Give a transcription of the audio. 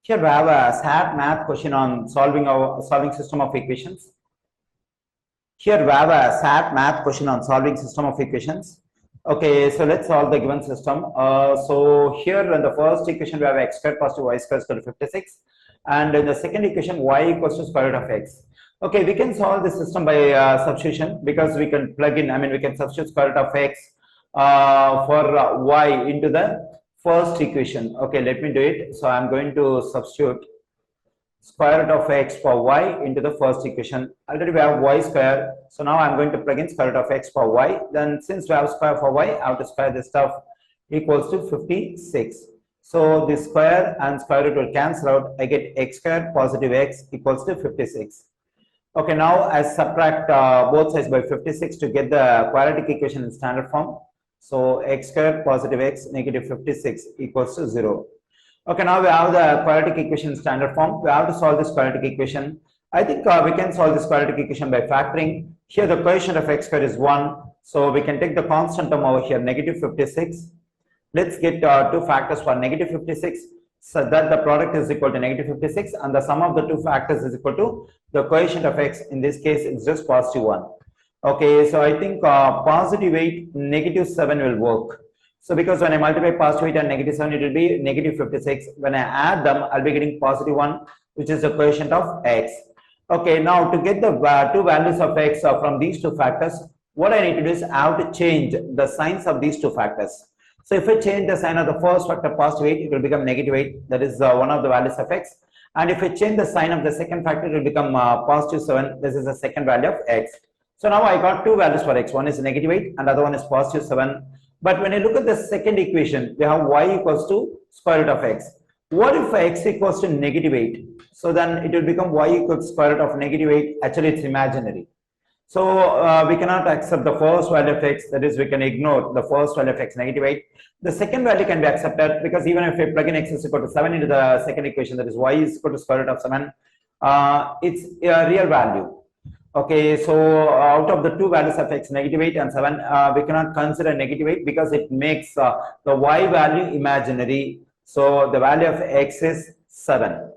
Here we have a SAT math question on solving system of equations. Here we have a SAT math question on solving system of equations. Okay, so let's solve the given system. So here in the first equation we have x squared positive y squared is equal to 56, and in the second equation y equals to square root of x. Okay, we can solve this system by substitution, because we can plug in, we can substitute square root of x for y into the first equation. Okay, let me do it. So I'm going to substitute square root of x for y into the first equation. Already we have y square, so now I'm going to plug in square root of x for y. Then since we have square for y, I have to square this stuff, equals to 56. So the square and square root will cancel out. I get x squared positive x equals to 56. Okay, now I subtract both sides by 56 to get the quadratic equation in standard form. So x squared positive x negative 56 equals to 0. Okay, now we have the quadratic equation in standard form. We have to solve this quadratic equation. I think we can solve this quadratic equation by factoring. Here the coefficient of x squared is 1. So we can take the constant term over here, negative 56. Let's get two factors for negative 56, so that the product is equal to negative 56, and the sum of the two factors is equal to the coefficient of x. In this case, it's just positive 1. Okay, so I think positive 8, negative 7 will work. So because when I multiply positive 8 and negative 7, it will be negative 56. When I add them, I'll be getting positive 1, which is the coefficient of x. Okay, now to get the two values of x from these two factors, what I need to do is I have to change the signs of these two factors. So if I change the sign of the first factor positive 8, it will become negative 8. That is one of the values of x. And if I change the sign of the second factor, it will become positive 7. This is the second value of x. So now I got two values for x. One is negative 8 and the other one is positive 7. But when you look at the second equation, we have y equals to square root of x. What if x equals to negative 8? So then it will become y equals square root of negative 8. Actually, it's imaginary. So we cannot accept the first value of x, that is, we can ignore the first value of x, negative 8. The second value can be accepted, because even if we plug in x is equal to 7 into the second equation, that is y is equal to square root of 7, it's a real value. Okay, so out of the two values of x, negative 8 and 7, we cannot consider negative 8 because it makes the y value imaginary. So the value of x is 7.